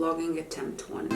vlogging attempt 1.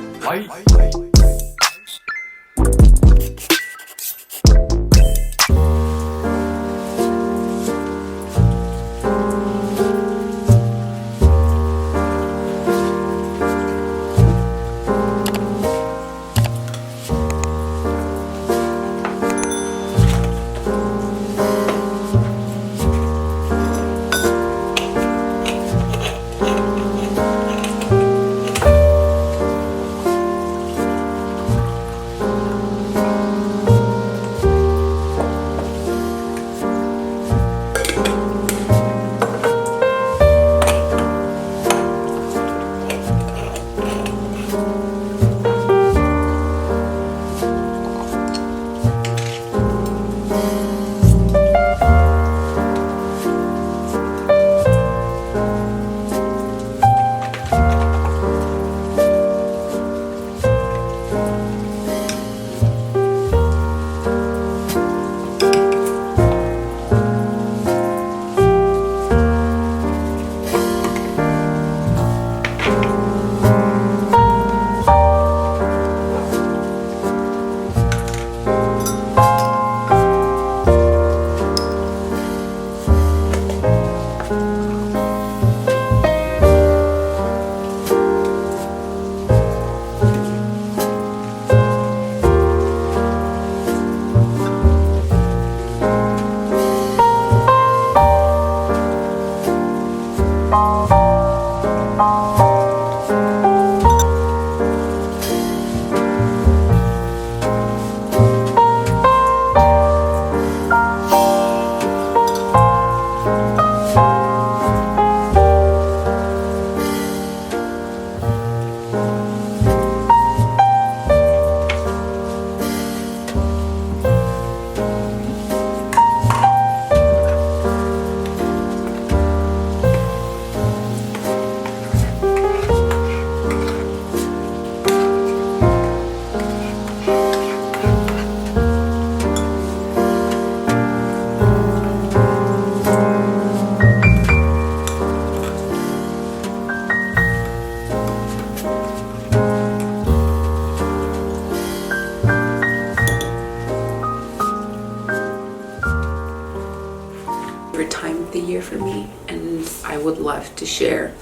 Time of the year for me, and I would love to share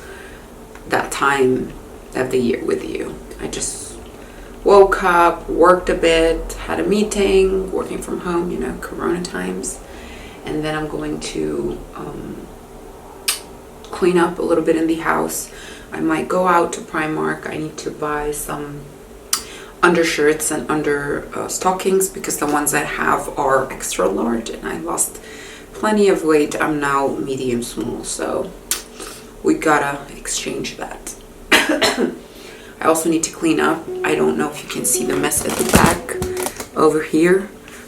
that time of the year with you. I just woke up, worked a bit, had a meeting, working from home, you know, Corona times, and then I'm going to clean up a little bit in the house. I might go out to Primark. I need to buy some undershirts and stockings because the ones I have are extra large and I lost plenty of weight. I'm now medium small, so we gotta exchange that. I also need to clean up. I don't know if you can see the mess at the back over here,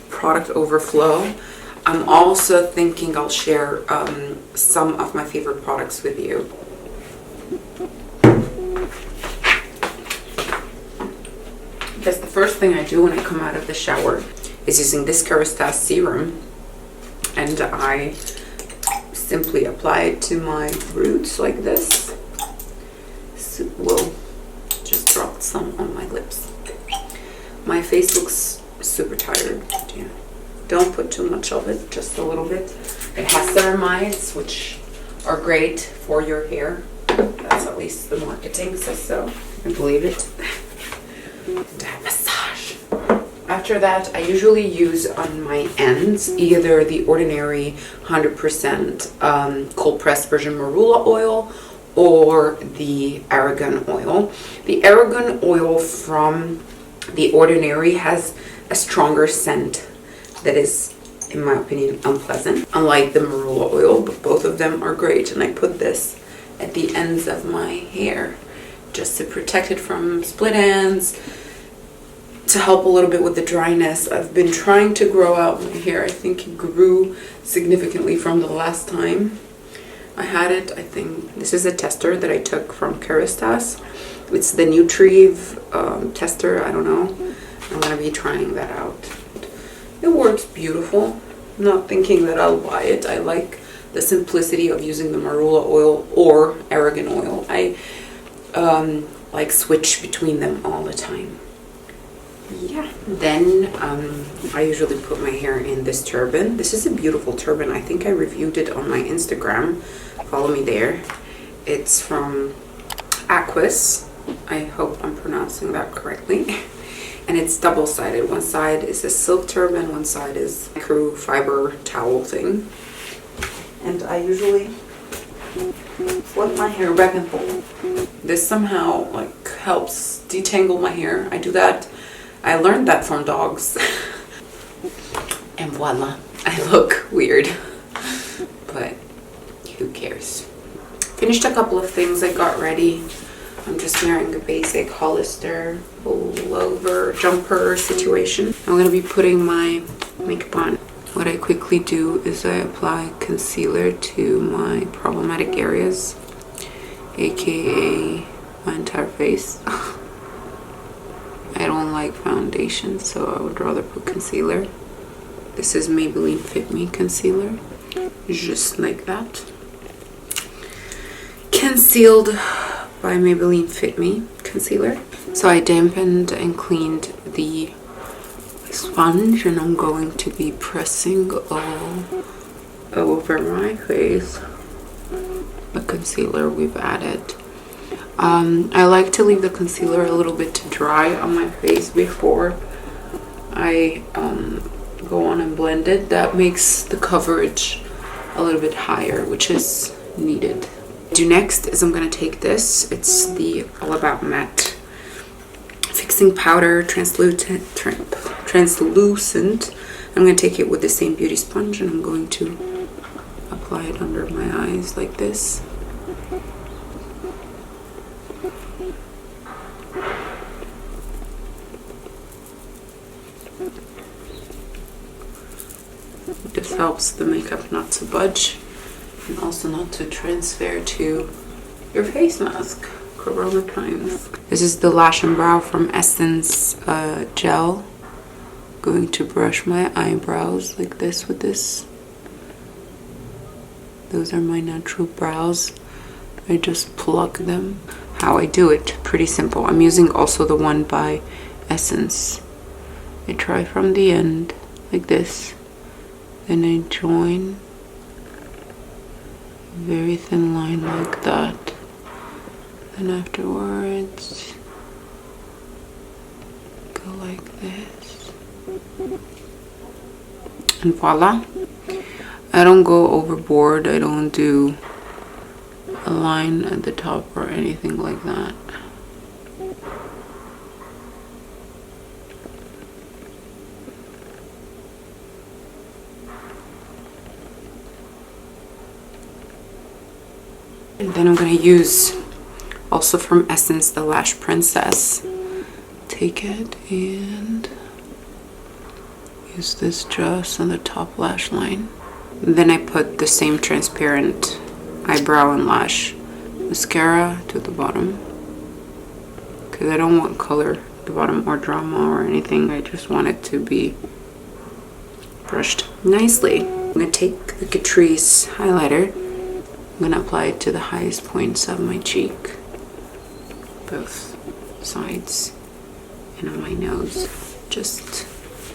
product overflow. I'm also thinking I'll share some of my favorite products with you. Because the first thing I do when I come out of the shower is using this COSY serum, and I simply apply it to my roots like this. So we'll just drop some on my lips. My face looks super tired. Yeah. Don't put too much of it, just a little bit. It has ceramides, which are great for your hair. That's at least the marketing says so. I believe it. And massage. After that, I usually use on my ends either the ordinary 100% cold pressed virgin marula oil or the argan oil. The argan oil from the ordinary has a stronger scent that is, in my opinion, unpleasant, unlike the marula oil, but both of them are great. And I put this at the ends of my hair just to protect it from split ends, to help a little bit with the dryness. I've been trying to grow out my hair. I think it grew significantly from the last time I had it. I think this is a tester that I took from COSY. It's the Nutrieve tester. I don't know. I'm gonna be trying that out. It works beautiful. I'm not thinking that I'll buy it. I like the simplicity of using the marula oil or argan oil. like switch between them all the time. Yeah, then I usually put my hair in this turban. This is a beautiful turban. I think I reviewed it on my Instagram. Follow me there. It's from Aquis. I hope I'm pronouncing that correctly. And it's double-sided. One side is a silk turban, one side is a crew fiber towel thing. And I usually flip my hair back and forth. This somehow like helps detangle my hair. I do that. I learned that from dogs. And voila, I look weird. But who cares? Finished a couple of things I got ready. I'm just wearing a basic Hollister pullover jumper situation. I'm going to be putting my makeup on. What I quickly do is I apply concealer to my problematic areas, aka my entire face. I don't like foundation, so I would rather put concealer. This is Maybelline Fit Me concealer, just like that. Concealed by Maybelline Fit Me concealer. So I dampened and cleaned the sponge, and I'm going to be pressing all over my face the concealer we've added. I like to leave the concealer a little bit to dry on my face before I go on and blend it. That makes the coverage a little bit higher, which is needed. Do next is I'm going to take this. It's the All About Matte fixing powder, translucent. I'm going to take it with the same beauty sponge, and I'm going to apply it under my eyes like this. This helps the makeup not to budge and also not to transfer to your face mask. Corona times. This is the Lash and Brow from Essence gel. Going to brush my eyebrows like this with this. Those are my natural brows. I just pluck them. How I do it, pretty simple. I'm using also the one by Essence. I try from the end like this. Then I join a very thin line like that. Then afterwards, go like this. And voila. I don't go overboard. I don't do a line at the top or anything like that. And then I'm going to use also from Essence the Lash Princess. Take it and use this just on the top lash line. Then I put the same transparent eyebrow and lash mascara to the bottom, because I don't want color at the bottom or drama or anything. I just want it to be brushed nicely. I'm going to take the Catrice highlighter. I'm going to apply it to the highest points of my cheek, both sides, and on my nose, just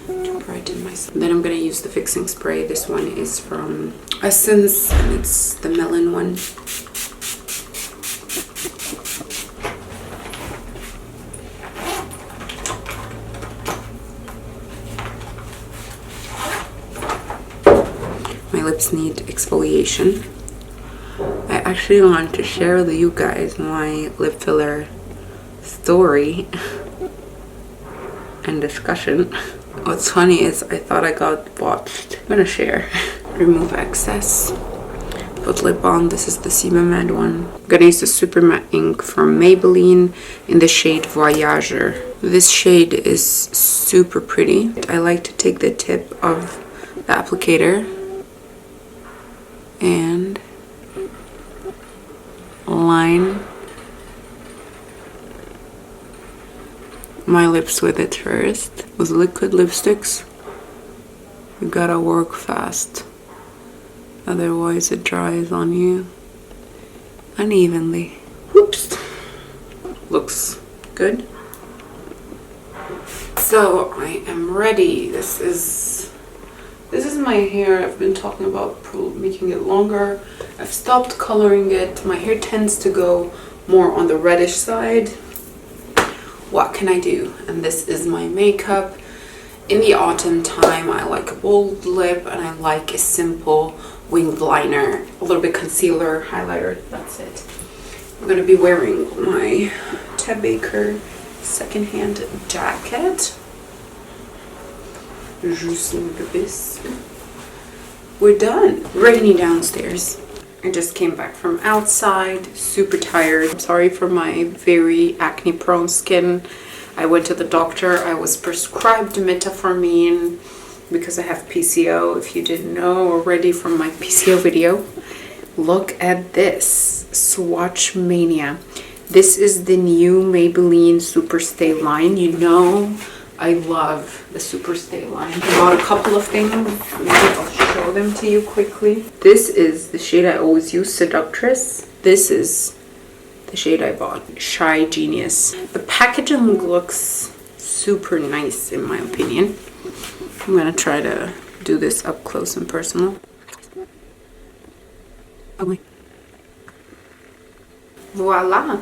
to brighten myself. Then I'm going to use the fixing spray. This one is from Essence, and it's the melon one. My lips need exfoliation. I actually want to share with you guys my lip filler story and discussion. What's funny is I thought I got watched. I'm gonna share. Remove excess. Put lip balm. This is the Sebum Matte one. I'm gonna use the Super Matte ink from Maybelline in the shade Voyager. This shade is super pretty. I like to take the tip of the applicator and line my lips with it first. With liquid lipsticks, you gotta work fast, otherwise it dries on you unevenly. Whoops. looks good. So I am ready. This is my hair. I've been talking about making it longer. I've stopped coloring it. My hair tends to go more on the reddish side. What can I do? And this is my makeup. In the autumn time, I like a bold lip and I like a simple winged liner, a little bit concealer, highlighter, that's it. I'm gonna be wearing my Ted Baker secondhand jacket. We're done. Rainy downstairs. I just came back from outside, super tired. I'm sorry for my very acne prone skin. I went to the doctor. I was prescribed metformin because I have PCO, if you didn't know already from my PCO video. Look at this, Swatch Mania. This is the new Maybelline Superstay line. You know I love the Superstay line. I bought a couple of things. Maybe I'll show them to you quickly. This is the shade I always use, Seductress. This is the shade I bought, Shy Genius. The packaging looks super nice in my opinion. I'm gonna try to do this up close and personal. Okay. Voila!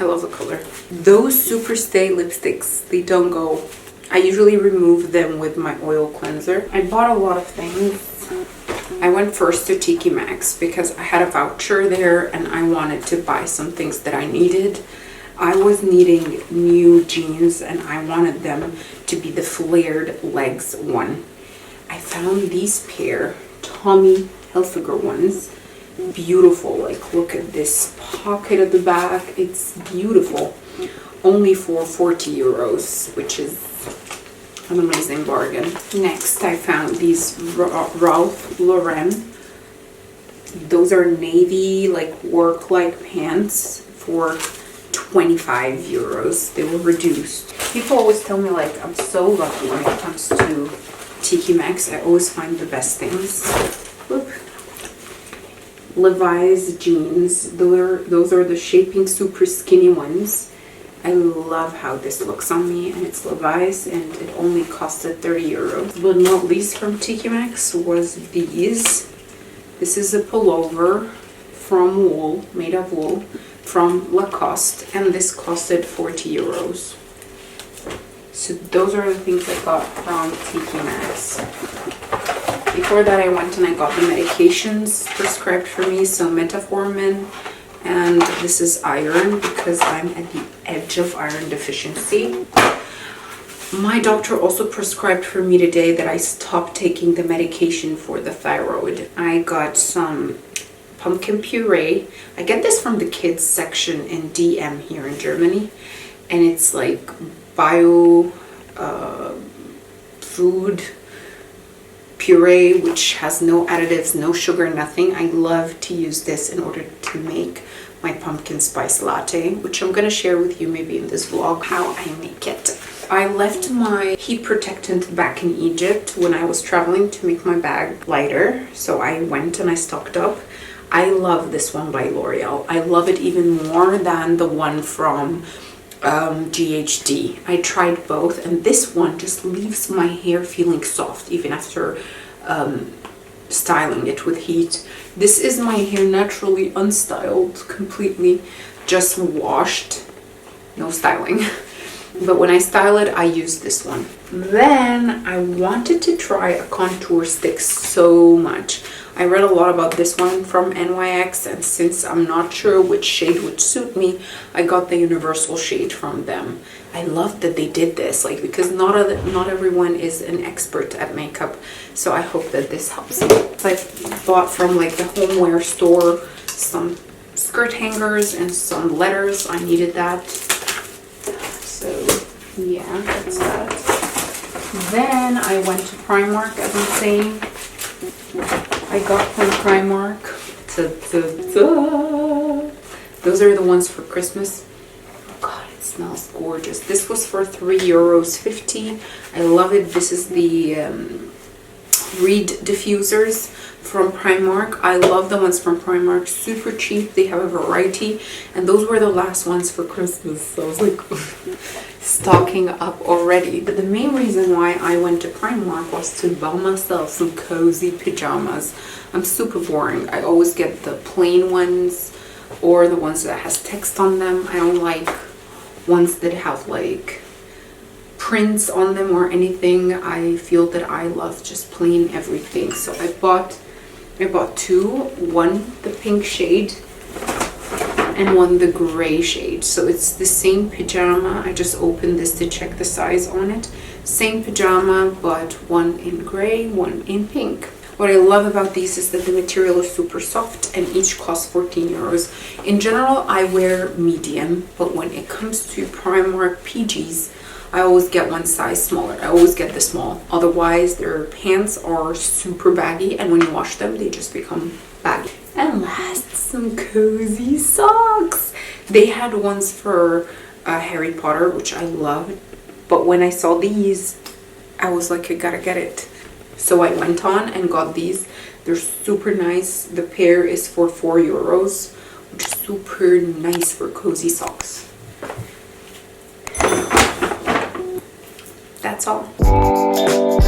I love the color. Those Superstay lipsticks, they don't go. I usually remove them with my oil cleanser. I bought a lot of things. I went first to Tiki Maxx because I had a voucher there and I wanted to buy some things that I needed. I was needing new jeans and I wanted them to be the flared legs one. I found these pair, Tommy Hilfiger ones. Beautiful. Like, look at this pocket at the back. It's beautiful. Only for 40 euros, which is an amazing bargain. Next, I found these Ralph Lauren. Those are navy, like, work-like pants for 25 euros. They were reduced. People always tell me, like, I'm so lucky when it comes to Tiki Maxx. I always find the best things. Look. Levi's jeans. Those are the shaping super skinny ones. I love how this looks on me, and it's Levi's and it only costed 30 euros. But not least from Tiki Maxx was these. This is a pullover from wool, made of wool, from Lacoste, and this costed 40 euros. So those are the things I got from Tiki Maxx. Before that, I went and I got the medications prescribed for me, so metformin, and this is iron because I'm at the edge of iron deficiency. My doctor also prescribed for me today that I stop taking the medication for the thyroid. I got some pumpkin puree. I get this from the kids section in DM here in Germany, and it's like bio food puree, which has no additives, no sugar, nothing. I love to use this in order to make my pumpkin spice latte, which I'm going to share with you maybe in this vlog how I make it. I left my heat protectant back in Egypt when I was traveling to make my bag lighter, so I went and I stocked up. I love this one by L'Oreal. I love it even more than the one from GHD. I tried both, and this one just leaves my hair feeling soft even after styling it with heat. This is my hair naturally unstyled, completely just washed, no styling. But when I style it, I use this one. Then I wanted to try a contour stick so much. I read a lot about this one from NYX, and since I'm not sure which shade would suit me, I got the universal shade from them. I love that they did this, like, because not everyone is an expert at makeup, so I hope that this helps me. I bought from like the homeware store some skirt hangers and some letters. I needed that, so yeah, that's that. Then I went to Primark, as I'm saying. I got from Primark. Those are the ones for Christmas. Oh God, it smells gorgeous. This was for €3.50. I love it. This is the reed diffusers. from Primark. I love the ones from Primark. Super cheap. They have a variety. And those were the last ones for Christmas. So I was like stocking up already. But the main reason why I went to Primark was to buy myself some cozy pajamas. I'm super boring. I always get the plain ones or the ones that has text on them. I don't like ones that have like prints on them or anything. I feel that I love just plain everything. So I bought two, one the pink shade and one the gray shade. So it's the same pajama. I just opened this to check the size on it. Same pajama, but one in gray, one in pink. What I love about these is that the material is super soft and each costs 14 euros. In general, I wear medium, but when it comes to Primark PGs, I always get one size smaller. I always get the small. Otherwise, their pants are super baggy, and when you wash them, they just become baggy. And last, some cozy socks. They had ones for Harry Potter, which I love. But when I saw these, I was like, I gotta get it. So I went on and got these. They're super nice. The pair is for 4 euros, which is super nice for cozy socks. That's all.